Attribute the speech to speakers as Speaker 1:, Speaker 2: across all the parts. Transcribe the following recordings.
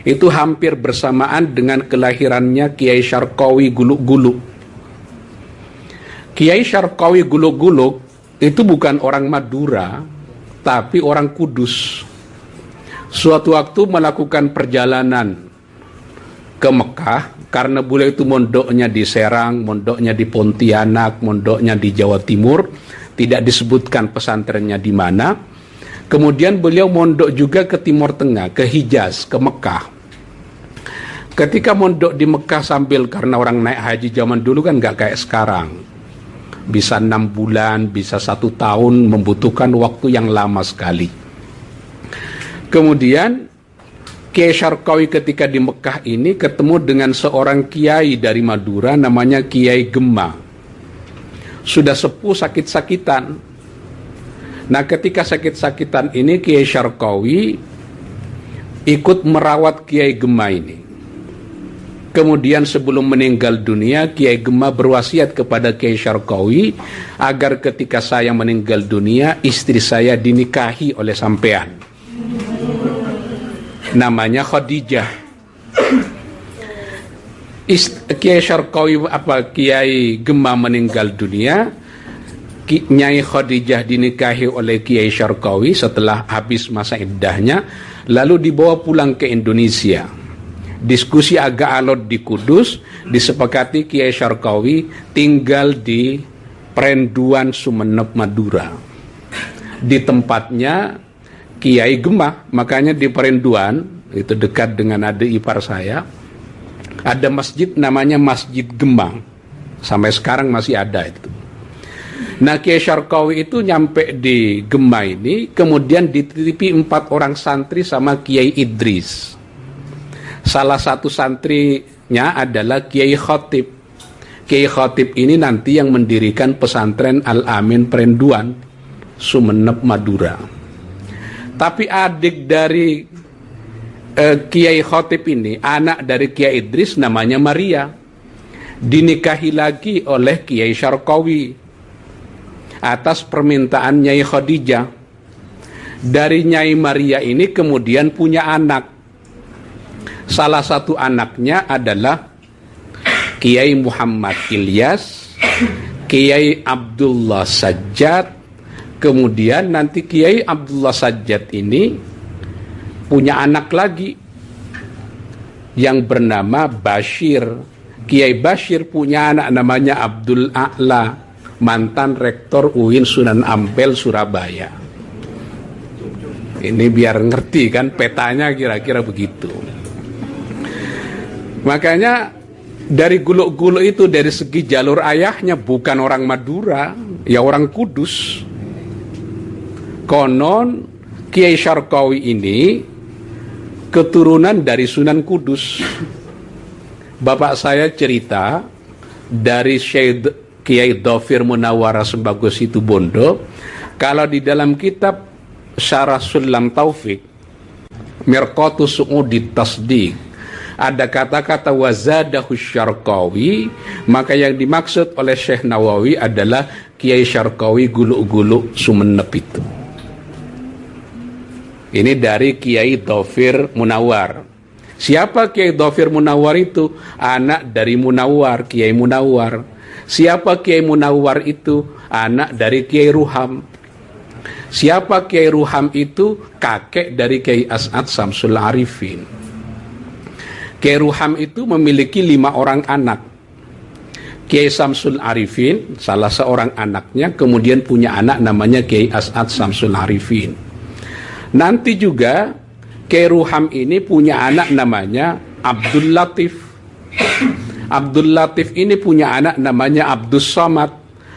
Speaker 1: Itu hampir bersamaan dengan kelahirannya Kiai Syarqawi Guluk-Guluk. Kiai Syarqawi Guluk-Guluk itu bukan orang Madura, tapi orang Kudus. Suatu waktu melakukan perjalanan ke Mekah, karena beliau itu mondoknya di Serang, mondoknya di Pontianak, mondoknya di Jawa Timur, tidak disebutkan pesantrennya di mana. Kemudian beliau mondok juga ke Timur Tengah, ke Hijaz, ke Mekah. Ketika mondok di Mekah sambil, karena orang naik haji zaman dulu kan nggak kayak sekarang, bisa 6 bulan, bisa 1 tahun, membutuhkan waktu yang lama sekali. Kemudian Kiai Syarqawi ketika di Mekah ini ketemu dengan seorang kiai dari Madura namanya Kiai Gemma. Sudah sepuh, sakit-sakitan. Nah, ketika sakit-sakitan ini Kiai Syarqawi ikut merawat Kiai Gemma ini. Kemudian sebelum meninggal dunia, Kiai Gemma berwasiat kepada Kiai Syarqawi agar ketika saya meninggal dunia, istri saya dinikahi oleh sampean. Namanya Khadijah. Kiai Syarqawi Kiai Gemma meninggal dunia, Nyai Khadijah dinikahi oleh Kiai Syarqawi setelah habis masa iddahnya, lalu dibawa pulang ke Indonesia. Diskusi agak alot di Kudus, disepakati Kiai Syarqawi tinggal di Perenduan Sumeneb, Madura. Di tempatnya Kiai Gemma, makanya di Perenduan, itu dekat dengan adik ipar saya, ada masjid namanya Masjid Gemma. Sampai sekarang masih ada itu. Nah, Kiai Syarqawi itu nyampe di Gemma ini, kemudian dititipi 4 orang santri sama Kiai Idris. Salah satu santrinya adalah Kiai Khotib. Kiai Khotib ini nanti yang mendirikan pesantren Al-Amin Perenduan, Sumeneb, Madura. Tapi adik dari Kiai Khotib ini, anak dari Kiai Idris, namanya Maria, dinikahi lagi oleh Kiai Syarqawi atas permintaan Nyai Khadijah. Dari Nyai Maria ini kemudian punya anak. Salah satu anaknya adalah Kiai Muhammad Ilyas, Kiai Abdullah Sajjad. Kemudian nanti Kiai Abdullah Sajjad ini punya anak lagi yang bernama Bashir. Kiai Bashir punya anak namanya Abdul A'la, mantan rektor UIN Sunan Ampel, Surabaya. Ini biar ngerti kan petanya, kira-kira begitu. Makanya dari Guluk-Guluk itu, dari segi jalur ayahnya bukan orang Madura, ya orang Kudus. Konon Kiai Syarqawi ini keturunan dari Sunan Kudus. Bapak saya cerita dari Syekh Kiai Dhafir Munawwara Sembagus Situbondo, kalau di dalam kitab Syarah Sulam Taufik Mirqatus Su'udi Tasdiq ada kata-kata wazadahu Syarqawi, maka yang dimaksud oleh Syekh Nawawi adalah Kiai Syarqawi Guluk-Guluk Sumeneb itu. Ini dari Kiai Dhafir Munawwar. Siapa Kiai Dhafir Munawwar itu? Anak dari Munawwar, Kiai Munawwar. Siapa Kiai Munawwar itu? Anak dari Kiai Ruham. Siapa Kiai Ruham itu? Kakek dari Kiai As'ad Samsul Arifin. Kiai Ruham itu memiliki 5 orang anak. Kiai Samsul Arifin, salah seorang anaknya, kemudian punya anak namanya Kiai As'ad Samsul Arifin. Nanti juga Kiai Ruham ini punya anak namanya Abdul Latif. Abdul Latif ini punya anak namanya Abdus Somad.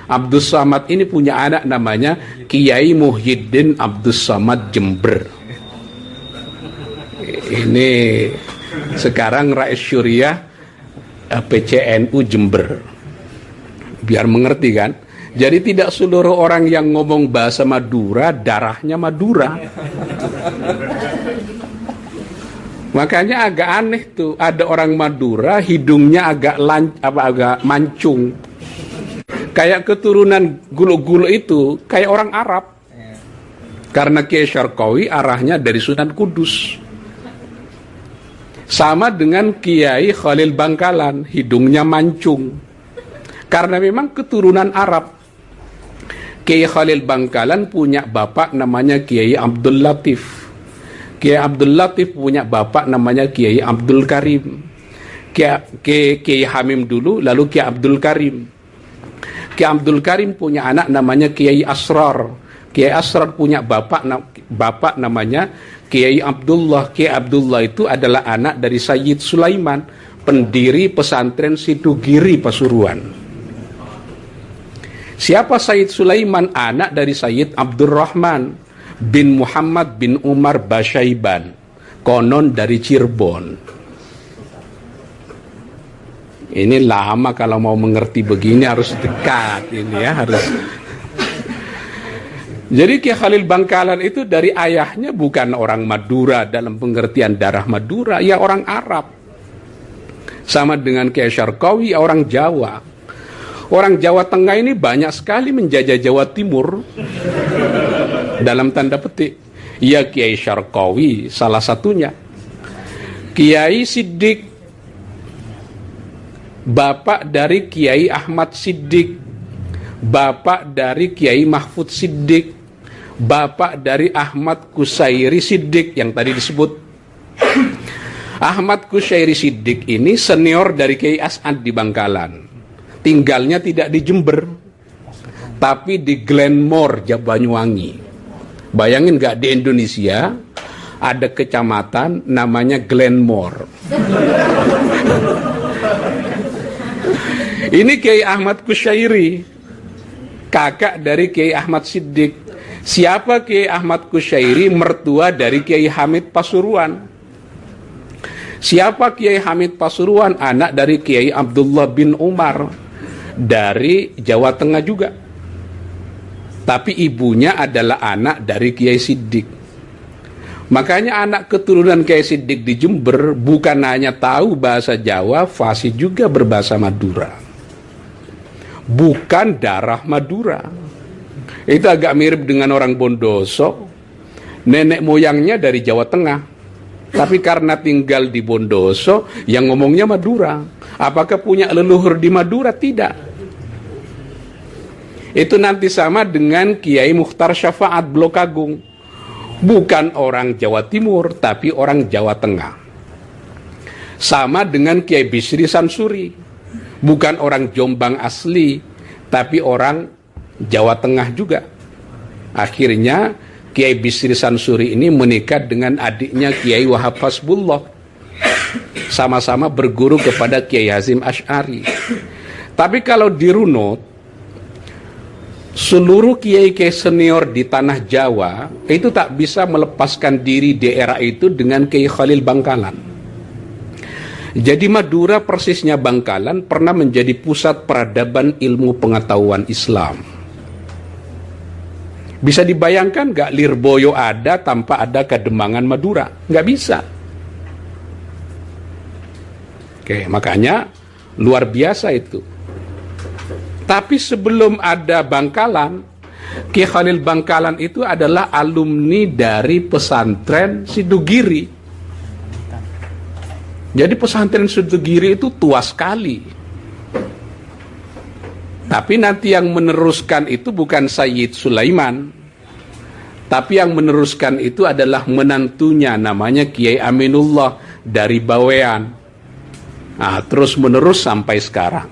Speaker 1: Abdus Somad ini punya anak namanya Kiai Muhyiddin Abdus Somad Jember. Ini sekarang Rais Syuriah PCNU Jember. Biar mengerti kan? Jadi tidak seluruh orang yang ngomong bahasa Madura darahnya Madura. Makanya agak aneh tuh, ada orang Madura hidungnya agak mancung. Kayak keturunan Guluk-Guluk itu kayak orang Arab. Karena Kiai Syarqawi arahnya dari Sunan Kudus. Sama dengan Kiai Khalil Bangkalan, hidungnya mancung. Karena memang keturunan Arab. Kiai Khalil Bangkalan punya bapak namanya Kiai Abdul Latif. Kiai Abdul Latif punya bapak namanya Kiai Abdul Karim. Kiai Hamim dulu, lalu Kiai Abdul Karim. Kiai Abdul Karim punya anak namanya Kiai Asrar. Kiai Asrar punya bapak namanya Kiai Abdullah. Kiai Abdullah itu adalah anak dari Sayyid Sulaiman, pendiri pesantren Sidugiri Pasuruan. Siapa Sayyid Sulaiman? Anak dari Sayyid Abdurrahman bin Muhammad bin Umar Basyaiban, konon dari Cirebon. Ini lama kalau mau mengerti begini, harus dekat ini ya, harus. Jadi Kiai Khalil Bangkalan itu dari ayahnya bukan orang Madura dalam pengertian darah Madura, ya orang Arab. Sama dengan Kiai Syarqawi, orang Jawa. Orang Jawa Tengah ini banyak sekali menjajah Jawa Timur. Dalam tanda petik. Ya Kiai Syarqawi salah satunya. Kiai Siddiq, bapak dari Kiai Ahmad Siddiq, bapak dari Kiai Mahfud Siddiq, bapak dari Ahmad Kusairi Siddiq yang tadi disebut. Ahmad Kusairi Siddiq ini senior dari Kiai As'ad di Bangkalan. Tinggalnya tidak di Jember, tapi di Glenmore, Banyuwangi. Bayangin gak, di Indonesia ada kecamatan namanya Glenmore. Ini Kiai Ahmad Kusairi, kakak dari Kiai Ahmad Siddiq. Siapa Kiai Ahmad Kusairi? Mertua dari Kiai Hamid Pasuruan. Siapa Kiai Hamid Pasuruan? Anak dari Kiai Abdullah bin Umar dari Jawa Tengah juga. Tapi ibunya adalah anak dari Kiai Siddiq. Makanya anak keturunan Kiai Siddiq di Jember bukan hanya tahu bahasa Jawa, fasih juga berbahasa Madura. Bukan darah Madura. Itu agak mirip dengan orang Bondoso. Nenek moyangnya dari Jawa Tengah, tapi karena tinggal di Bondoso, yang ngomongnya Madura. Apakah punya leluhur di Madura? Tidak. Itu nanti sama dengan Kiai Mukhtar Syafaat Blok Agung. Bukan orang Jawa Timur, tapi orang Jawa Tengah. Sama dengan Kiai Bisri Sansuri. Bukan orang Jombang asli, tapi orang Jawa Tengah juga. Akhirnya Kiai Bisri Sansuri ini menikah dengan adiknya Kiai Wahab Hasbullah. Sama-sama berguru kepada Kiai Hazim Asy'ari. Tapi kalau dirunut, seluruh kiai-kiai senior di tanah Jawa itu tak bisa melepaskan diri di era itu dengan Kiai Khalil Bangkalan. Jadi Madura, persisnya Bangkalan, pernah menjadi pusat peradaban ilmu pengetahuan Islam. Bisa dibayangkan gak Lirboyo ada tanpa ada Kademangan Madura? Gak bisa. Oke, makanya luar biasa itu. Tapi sebelum ada Bangkalan, Kiai Khalil Bangkalan itu adalah alumni dari pesantren Sidugiri. Jadi pesantren Sidugiri itu tua sekali. Tapi nanti yang meneruskan itu bukan Sayyid Sulaiman, tapi yang meneruskan itu adalah menantunya, namanya Kiai Aminullah dari Bawean. Nah, terus menerus sampai sekarang.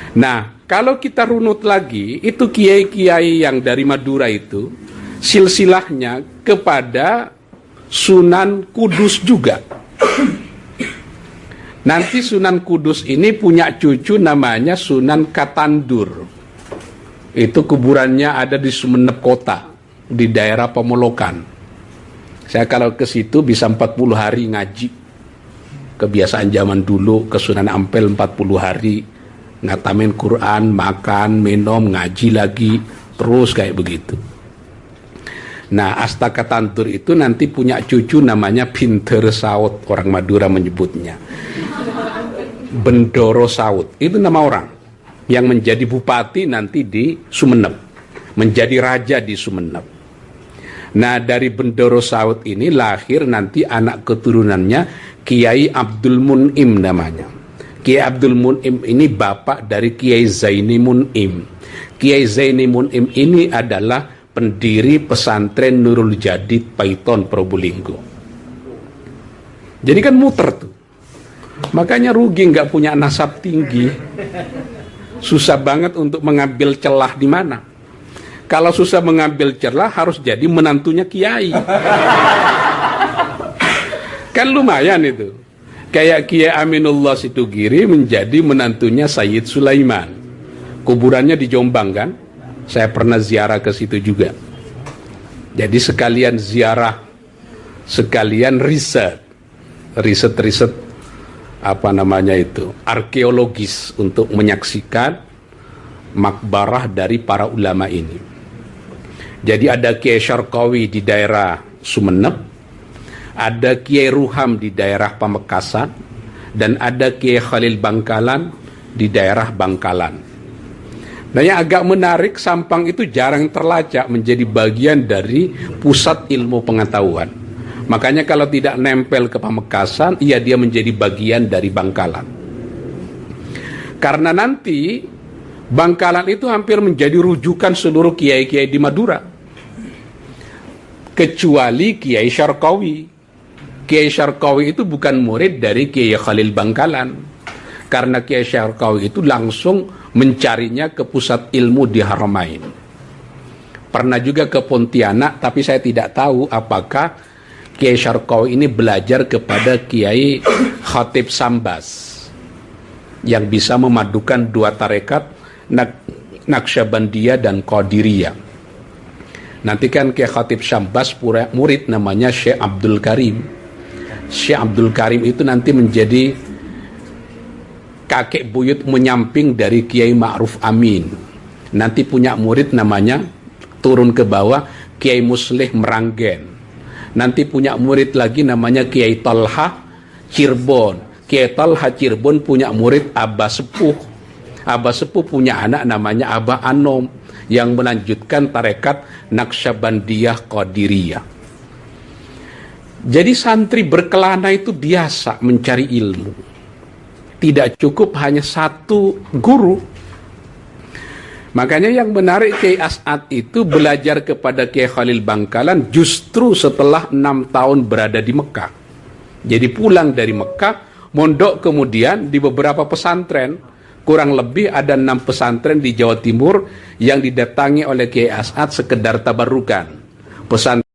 Speaker 1: Nah, kalau kita runut lagi, itu kiai-kiai yang dari Madura itu silsilahnya kepada Sunan Kudus juga. Nanti Sunan Kudus ini punya cucu namanya Sunan Katandur. Itu kuburannya ada di Sumeneb Kota, di daerah Pemolokan. Saya kalau ke situ bisa 40 hari ngaji. Kebiasaan zaman dulu ke Sunan Ampel 40 hari. Ngatamin Quran, makan, minum, ngaji lagi, terus kayak begitu. Nah, Astaka Tantur itu nanti punya cucu namanya Pinter Saud, orang Madura menyebutnya. Bendoro Saud, itu nama orang yang menjadi bupati nanti di Sumeneb, menjadi raja di Sumeneb. Nah, dari Bendoro Saud ini lahir nanti anak keturunannya Kiai Abdul Mun'im namanya. Kiai Abdul Mun'im ini bapak dari Kiai Zaini Mun'im. Kiai Zaini Mun'im ini adalah pendiri pesantren Nurul Jadid Paiton Probolinggo. Jadi kan muter tuh. Makanya rugi nggak punya nasab tinggi. Susah banget untuk mengambil celah di mana. Kalau susah mengambil celah harus jadi menantunya kiai. Kan lumayan itu. Kayak Kiai Aminullah Situgiri menjadi menantunya Sayyid Sulaiman. Kuburannya di Jombang kan? Saya pernah ziarah ke situ juga. Jadi sekalian ziarah, sekalian riset apa namanya itu, arkeologis untuk menyaksikan makbarah dari para ulama ini. Jadi ada Kiai Syarqawi di daerah Sumeneb, ada Kiai Ruham di daerah Pamekasan, dan ada Kiai Khalil Bangkalan di daerah Bangkalan. Nah, yang agak menarik, Sampang itu jarang terlacak menjadi bagian dari pusat ilmu pengetahuan. Makanya kalau tidak nempel ke Pamekasan, dia menjadi bagian dari Bangkalan. Karena nanti Bangkalan itu hampir menjadi rujukan seluruh kiai-kiai di Madura. Kecuali Kiai Syarqawi. Kiai Syarqawi itu bukan murid dari Kiai Khalil Bangkalan. Karena Kiai Syarqawi itu langsung mencarinya ke pusat ilmu di Haramain. Pernah juga ke Pontianak, tapi saya tidak tahu apakah Kiai Syarqawi ini belajar kepada Kiai Khatib Sambas yang bisa memadukan dua tarekat, Naqsyabandiyah dan Qadiriyah. Nanti kan Kiai Khatib Sambas murid namanya Syekh Abdul Karim. Syekh Abdul Karim itu nanti menjadi kakek buyut menyamping dari Kiai Ma'ruf Amin. Nanti punya murid namanya, turun ke bawah, Kiai Muslih Meranggen. Nanti punya murid lagi namanya Kiai Talha Cirebon. Kiai Talha Cirebon punya murid Abah Sepuh. Abah Sepuh punya anak namanya Abah Anom yang melanjutkan tarekat Naqsyabandiyah Qadiriyah. Jadi santri berkelana itu biasa mencari ilmu. Tidak cukup hanya satu guru. Makanya yang menarik, Kiai As'ad itu belajar kepada Kiai Khalil Bangkalan justru setelah 6 tahun berada di Mekah. Jadi pulang dari Mekah, mondok kemudian di beberapa pesantren. Kurang lebih ada 6 pesantren di Jawa Timur yang didatangi oleh Kiai As'ad sekedar tabarukan. Pesantren